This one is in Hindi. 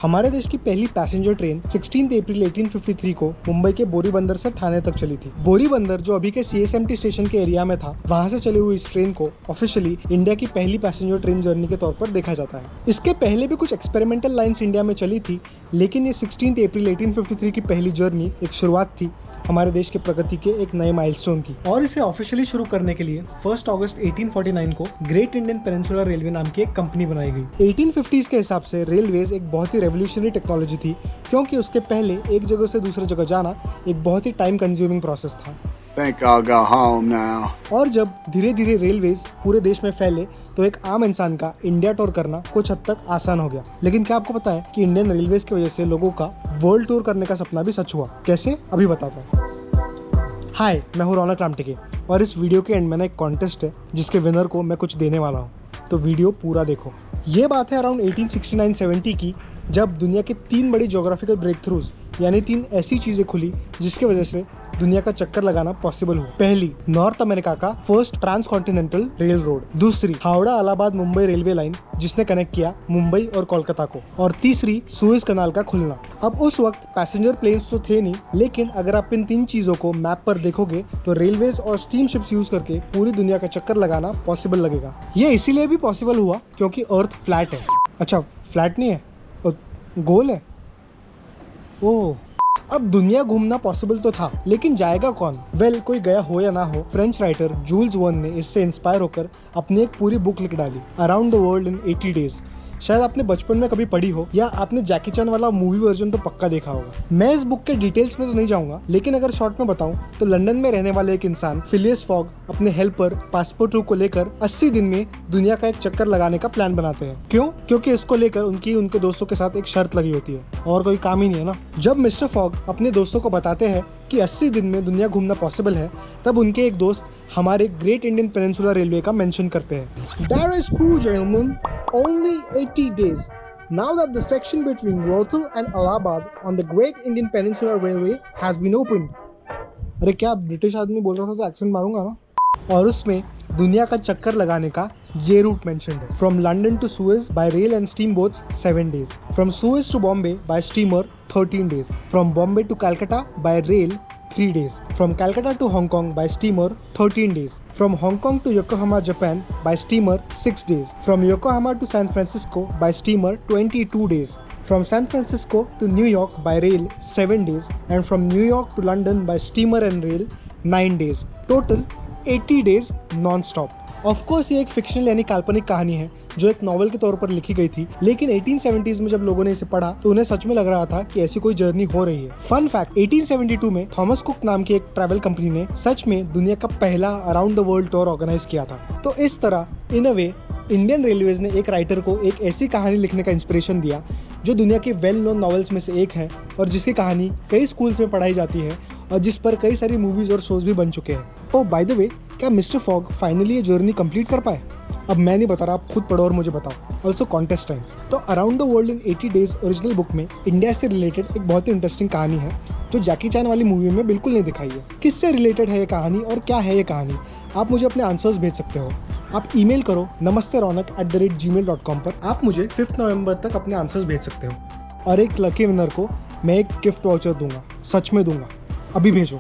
हमारे देश की पहली पैसेंजर ट्रेन 16 अप्रैल 1853 को मुंबई के बोरी बंदर से ठाणे तक चली थी। बोरी बंदर जो अभी के CSMT स्टेशन के एरिया में था, वहां से चली हुई इस ट्रेन को ऑफिशियली इंडिया की पहली पैसेंजर ट्रेन जर्नी के तौर पर देखा जाता है। इसके पहले भी कुछ एक्सपेरिमेंटल लाइन्स इंडिया में चली थी, लेकिन ये 16 अप्रैल 1853 की पहली जर्नी एक शुरुआत थी हमारे देश के प्रगति के एक नए माइलस्टोन की। और इसे ऑफिशियली शुरू करने के लिए 1 अगस्त 1849 को ग्रेट इंडियन पेनिनसुलर रेलवे नाम की एक कंपनी बनाई गई। 1850s के हिसाब से रेलवेज एक बहुत ही रेवोल्यूशनरी टेक्नोलॉजी थी, क्योंकि उसके पहले एक जगह से दूसरी जगह जाना एक बहुत ही टाइम कंज्यूमिंग प्रोसेस था। Think I'll go home now. और जब धीरे धीरे रेलवेज पूरे देश में फैले तो एक आम इंसान का इंडिया टूर करना कुछ हद तक आसान हो गया। लेकिन क्या आपको पता है कि इंडियन रेलवेज की वजह से लोगों का वर्ल्ड टूर करने का सपना भी सच हुआ? कैसे, अभी बताता हूँ। हाय, मैं हूँ रौनक रामटेके और इस वीडियो के एंड में एक कॉन्टेस्ट है जिसके विनर को मैं कुछ देने वाला हूँ, तो वीडियो पूरा देखो। ये बात है अराउंड 1869-70 की, जब दुनिया के 3 बड़ी ज्योग्राफिकल ब्रेक थ्रूज यानी 3 ऐसी चीजें खुली जिसकी वजह से दुनिया का चक्कर लगाना पॉसिबल हुआ। पहली, नॉर्थ अमेरिका का फर्स्ट ट्रांसकॉन्टिनेंटल रेल रोड। दूसरी, हावड़ा इलाहाबाद मुंबई रेलवे लाइन जिसने कनेक्ट किया मुंबई और कोलकाता को। और तीसरी, सुएज कनाल का खुलना। अब उस वक्त पैसेंजर प्लेन्स तो थे नहीं, लेकिन अगर आप इन 3 चीजों को मैप पर देखोगे तो रेलवेज और स्टीम शिप्स यूज करके पूरी दुनिया का चक्कर लगाना पॉसिबल लगेगा। ये इसीलिए भी पॉसिबल हुआ क्योंकि अर्थ फ्लैट है। अच्छा, फ्लैट नहीं है, गोल है। ओह, अब दुनिया घूमना पॉसिबल तो था, लेकिन जाएगा कौन? वेल, कोई गया हो या ना हो, फ्रेंच राइटर जूल्स वर्न ने इससे इंस्पायर होकर अपनी एक पूरी बुक लिख डाली, around the world in 80 days. शायद आपने बचपन में कभी पढ़ी हो या आपने जैकी चैन वाला मूवी वर्जन तो पक्का देखा होगा। मैं इस बुक के डिटेल्स में तो नहीं जाऊंगा, लेकिन अगर शॉर्ट में बताऊं तो लंदन में रहने वाले एक इंसान फिलियस फॉग अपने हेल्पर पासपोर्ट को लेकर 80 दिन में दुनिया का एक चक्कर लगाने का प्लान बनाते हैं। क्यों? क्योंकि इसको लेकर उनके दोस्तों के साथ एक शर्त लगी होती है, और कोई काम ही नहीं है ना। जब मिस्टर फॉग अपने दोस्तों को बताते हैं कि 80 दिन में दुनिया घूमना पॉसिबल है, तब उनके एक दोस्त हमारे ग्रेट इंडियन पेनिनसुलर रेलवे का मेंशन करते हैं। That is true, gentlemen. Only 80 days. Now that the section between Rohtak and Allahabad on the Great Indian Peninsular Railway has been opened. अरे क्या ब्रिटिश आदमी बोल रहा था तो एक्सेंट मारूंगा ना। और उसमें दुनिया का चक्कर लगाने का ये रूट मेंशन्ड है। From London to Suez by rail and steam boats 7 days. From Suez to Bombay by steamer 13 days. From Bombay to Calcutta by rail 3 days. From Calcutta to Hong Kong by steamer 13 days. From Hong Kong to Yokohama, Japan by steamer 6 days. From Yokohama to San Francisco by steamer 22 days. From San Francisco to New York by rail 7 days. And from New York to London by steamer and rail 9 days. Total 80 days non-stop. Of course ये एक फिक्शनल यानी काल्पनिक कहानी है जो एक नॉवेल के तौर पर लिखी गई थी, लेकिन 1870s में जब लोगों ने इसे पढ़ा तो उन्हें सच में लग रहा था कि ऐसी कोई जर्नी हो रही है। फन फैक्ट, 1872 में थॉमस कुक नाम की एक ट्रैवल कंपनी ने सच में दुनिया का पहला around the world tour organise किया था। तो इस तरह इन अ वे इंडियन रेलवेज ने एक राइटर को एक ऐसी कहानी लिखने का इंस्पिरेशन दिया जो दुनिया के वेल नोन नॉवेल्स में से एक है, और जिसकी कहानी कई स्कूल्स में पढ़ाई जाती है और जिस पर कई सारी मूवीज और शोज भी बन चुके हैं। ओह, बाय द वे, क्या मिस्टर फॉग फाइनली ये जर्नी कंप्लीट कर पाए? अब मैं नहीं बता रहा, आप खुद पढ़ो और मुझे बताओ। Also contest time. तो around the world in 80 days original book में इंडिया से रिलेटेड एक बहुत ही इंटरेस्टिंग कहानी है जो जैकी चैन वाली मूवी में बिल्कुल नहीं दिखाई है। किससे रिलेटेड है ये कहानी और क्या है ये कहानी? आप मुझे अपने आंसर्स भेज सकते हो। आप ईमेल करो namasteronak@gmail.com पर। आप मुझे 5 नवंबर तक अपने आंसर्स भेज सकते हो और एक लकी विनर को मैं एक गिफ्ट वाउचर दूंगा, सच में दूंगा। अभी भेजो।